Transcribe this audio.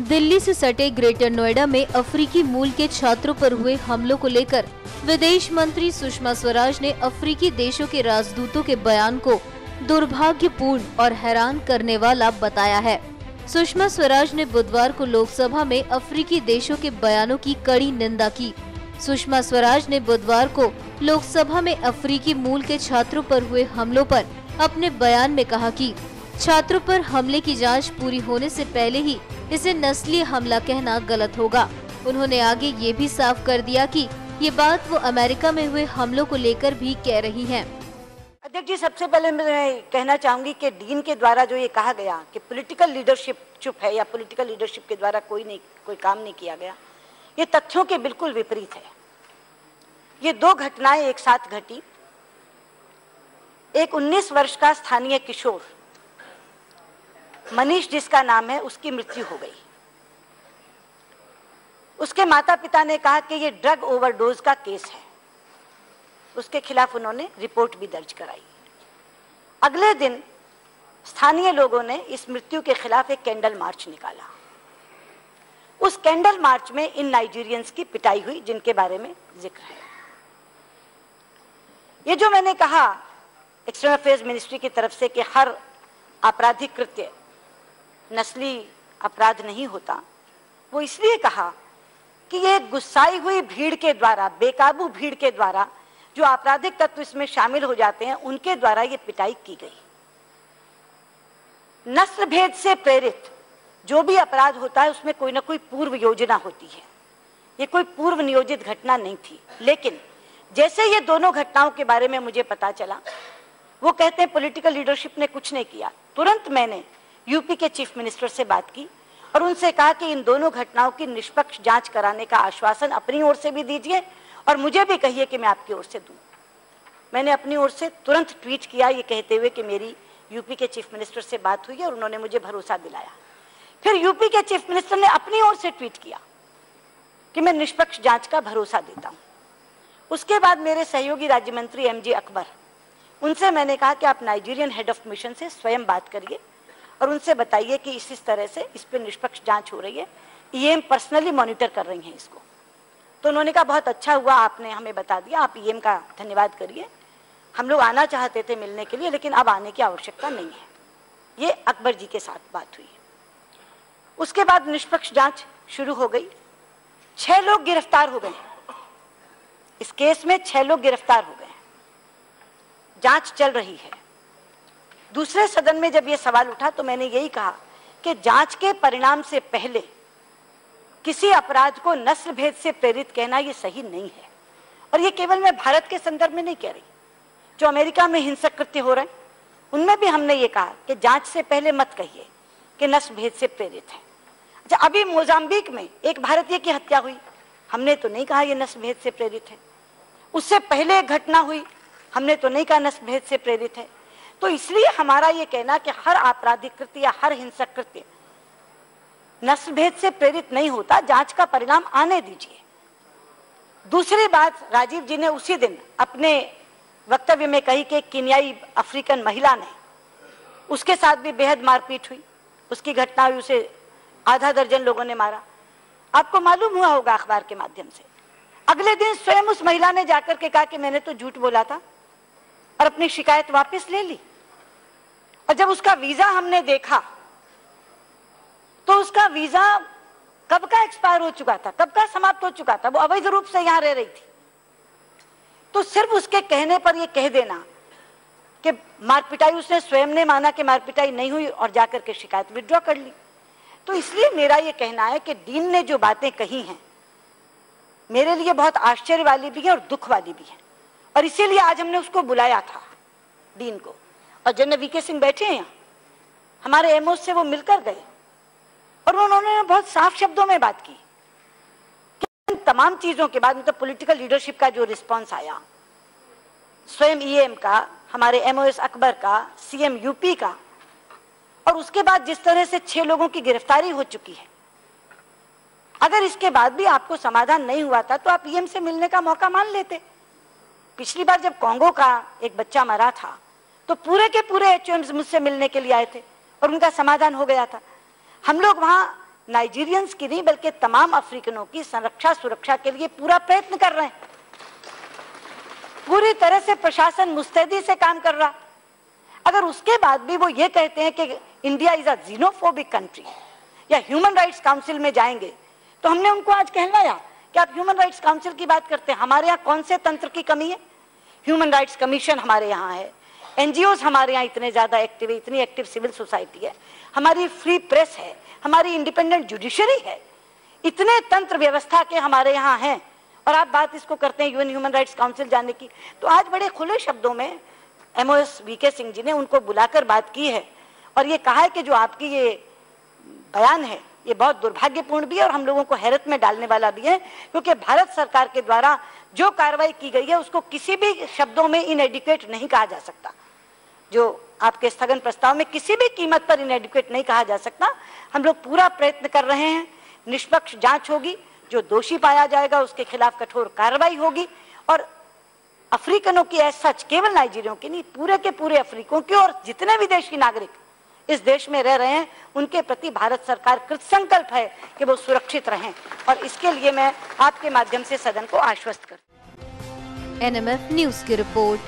दिल्ली से सटे ग्रेटर नोएडा में अफ्रीकी मूल के छात्रों पर हुए हमलों को लेकर विदेश मंत्री सुषमा स्वराज ने अफ्रीकी देशों के राजदूतों के बयान को दुर्भाग्यपूर्ण और हैरान करने वाला बताया है। सुषमा स्वराज ने बुधवार को लोकसभा में अफ्रीकी देशों के बयानों की कड़ी निंदा की। सुषमा स्वराज ने बुधवार को लोकसभा में अफ्रीकी मूल के छात्रों पर हुए हमलों पर अपने बयान में कहा कि छात्रों पर हमले की जांच पूरी होने से पहले ही इसे नस्लीय हमला कहना गलत होगा। उन्होंने आगे ये भी साफ कर दिया कि ये बात वो अमेरिका में हुए हमलों को लेकर भी कह रही हैं। अध्यक्ष जी, सबसे पहले मैं कहना चाहूंगी कि डीन के द्वारा जो ये कहा गया कि पॉलिटिकल लीडरशिप चुप है या पॉलिटिकल लीडरशिप के द्वारा कोई काम नहीं किया गया, ये तथ्यों के बिल्कुल विपरीत है। ये दो घटनाएं एक साथ घटी। एक 19 वर्ष का स्थानीय किशोर मनीष जिसका नाम है, उसकी मृत्यु हो गई। उसके माता पिता ने कहा कि ये ड्रग ओवरडोज का केस है। उसके खिलाफ उन्होंने रिपोर्ट भी दर्ज कराई। अगले दिन स्थानीय लोगों ने इस मृत्यु के खिलाफ एक कैंडल मार्च निकाला। उस कैंडल मार्च में इन नाइजीरियंस की पिटाई हुई, जिनके बारे में जिक्र है। ये जो मैंने कहा एक्सटर्नल अफेयर्स मिनिस्ट्री की तरफ से कि हर आपराधिक कृत्य नस्ली अपराध नहीं होता, वो इसलिए कहा कि ये गुस्साई हुई भीड़ के द्वारा, बेकाबू भीड़ के द्वारा जो आपराधिक तत्व इसमें शामिल हो जाते हैं, उनके द्वारा ये पिटाई की गई। नस्ल भेद से प्रेरित जो भी अपराध होता है उसमें कोई ना कोई पूर्व योजना होती है। ये कोई पूर्व नियोजित घटना नहीं थी। लेकिन जैसे ये दोनों घटनाओं के बारे में मुझे पता चला, वो कहते हैं पॉलिटिकल लीडरशिप ने कुछ नहीं किया। तुरंत मैंने यूपी के चीफ मिनिस्टर से बात की और उनसे कहा कि इन दोनों घटनाओं की निष्पक्ष जांच कराने का आश्वासन अपनी ओर से भी दीजिए और मुझे भी कहिए कि मैं आपकी ओर से दूं। मैंने अपनी ओर से तुरंत ट्वीट किया, ये कहते हुए कि मेरी यूपी के चीफ मिनिस्टर से बात हुई है और उन्होंने मुझे भरोसा दिलाया। फिर यूपी के चीफ मिनिस्टर ने अपनी ओर से ट्वीट किया कि मैं निष्पक्ष जांच का भरोसा देता हूं। उसके बाद मेरे सहयोगी राज्य मंत्री एमजे अकबर, उनसे मैंने कहा कि आप नाइजीरियन हेड ऑफ मिशन से स्वयं बात करिए और उनसे बताइए कि इस तरह से इस पर निष्पक्ष जांच हो रही है। ईएम पर्सनली मॉनिटर कर रही हैं इसको। तो उन्होंने कहा बहुत अच्छा हुआ आपने हमें बता दिया, आप ईएम का धन्यवाद करिए। हम लोग आना चाहते थे मिलने के लिए, लेकिन अब आने की आवश्यकता नहीं है। ये अकबर जी के साथ बात हुई। उसके बाद निष्पक्ष जांच शुरू हो गई। 6 लोग गिरफ्तार हो गए। इस केस में 6 लोग गिरफ्तार हो गए। जांच चल रही है। दूसरे सदन में जब ये सवाल उठा तो मैंने यही कहा कि जांच के परिणाम से पहले किसी अपराध को नस्ल भेद से प्रेरित कहना ये सही नहीं है। और ये केवल मैं भारत के संदर्भ में नहीं कह रही, जो अमेरिका में हिंसक कृत्य हो रहे हैं उनमें भी हमने ये कहा कि जांच से पहले मत कहिए कि नस्ल भेद से प्रेरित है। अच्छा, अभी मोजाम्बिक में एक भारतीय की हत्या हुई, हमने तो नहीं कहा ये नस्ल भेद से प्रेरित है। उससे पहले एक घटना हुई, हमने तो नहीं कहा नस्ल भेद से प्रेरित है। तो इसलिए हमारा ये कहना कि हर आपराधिक कृत्य या हर हिंसक कृत्य नस्ल भेद से प्रेरित नहीं होता। जांच का परिणाम आने दीजिए। दूसरी बात, राजीव जी ने उसी दिन अपने वक्तव्य में कही कि कीनियाई अफ्रीकन महिला ने, उसके साथ भी बेहद मारपीट हुई, उसकी घटना हुई, उसे आधा दर्जन लोगों ने मारा। आपको मालूम हुआ होगा अखबार के माध्यम से। अगले दिन स्वयं उस महिला ने जाकर के कहा कि मैंने तो झूठ बोला था और अपनी शिकायत वापस ले ली। और जब उसका वीजा हमने देखा तो उसका वीजा कब का एक्सपायर हो चुका था, कब का समाप्त हो चुका था। वो अवैध रूप से यहां रह रही थी। तो सिर्फ उसके कहने पर यह कह देना कि मारपिटाई, उसने स्वयं ने माना कि मारपिटाई नहीं हुई और जाकर के शिकायत विड्रॉ कर ली। तो इसलिए मेरा यह कहना है कि डीन ने जो बातें कही हैं मेरे लिए बहुत आश्चर्य वाली भी है और दुख वाली भी है। और इसीलिए आज हमने उसको बुलाया था, डीन को। और जनरल वीके सिंह बैठे हैं, हमारे एमओ से वो मिलकर गए और उन्होंने बहुत साफ शब्दों में बात की कि इन तमाम चीजों के बाद मतलब पॉलिटिकल लीडरशिप का जो रिस्पांस आया, स्वयं ईएम का, हमारे एमओएस अकबर का, सीएम यूपी का, और उसके बाद जिस तरह से 6 लोगों की गिरफ्तारी हो चुकी है, अगर इसके बाद भी आपको समाधान नहीं हुआ था तो आप ईएम से मिलने का मौका मान लेते। पिछली बार जब कांगो का एक बच्चा मरा था तो पूरे के पूरे एचओएम्स मुझसे मिलने के लिए आए थे और उनका समाधान हो गया था। हम लोग वहां नाइजीरियंस की नहीं बल्कि तमाम अफ्रीकनों की संरक्षा सुरक्षा के लिए पूरा प्रयत्न कर रहे हैं। पूरी तरह से प्रशासन मुस्तैदी से काम कर रहा। अगर उसके बाद भी वो ये कहते हैं कि इंडिया इज अ जीनोफोबिक कंट्री या ह्यूमन राइट्स काउंसिल में जाएंगे, तो हमने उनको आज कहलाया कि आप ह्यूमन राइट्स काउंसिल की बात करते हैं। हमारे यहाँ कौन से तंत्र की कमी है? ह्यूमन राइट्स कमीशन हमारे यहाँ है, एनजीओज हमारे यहाँ इतने ज्यादा एक्टिव है, इतनी एक्टिव सिविल सोसाइटी है, हमारी फ्री प्रेस है, हमारी इंडिपेंडेंट जुडिशरी है, इतने तंत्र व्यवस्था के हमारे यहाँ हैं, और आप बात इसको करते हैं यूएन ह्यूमन राइट्स काउंसिल जाने की। तो आज बड़े खुले शब्दों में एमओएस वीके सिंह जी ने उनको बुलाकर बात की है और ये कहा है कि जो आपकी ये बयान है ये बहुत दुर्भाग्यपूर्ण भी है और हम लोगों को हैरत में डालने वाला भी है, क्योंकि भारत सरकार के द्वारा जो कार्रवाई की गई है उसको किसी भी शब्दों में इनएडिक्वेट नहीं कहा जा सकता। जो आपके स्थगन प्रस्ताव में किसी भी कीमत पर इनएडिक्वेट नहीं कहा जा सकता। हम लोग पूरा प्रयत्न कर रहे हैं, निष्पक्ष जांच होगी, जो दोषी पाया जाएगा उसके खिलाफ कठोर कार्रवाई होगी, और अफ्रीकनों की ऐसा सच केवल नाइजीरियों की नहीं, पूरे के पूरे अफ्रीकों की और जितने विदेशी नागरिक इस देश में रह रहे हैं उनके प्रति भारत सरकार कृतसंकल्प है कि वो सुरक्षित रहें, और इसके लिए मैं आपके माध्यम से सदन को आश्वस्त करती हूं। NMF न्यूज की रिपोर्ट।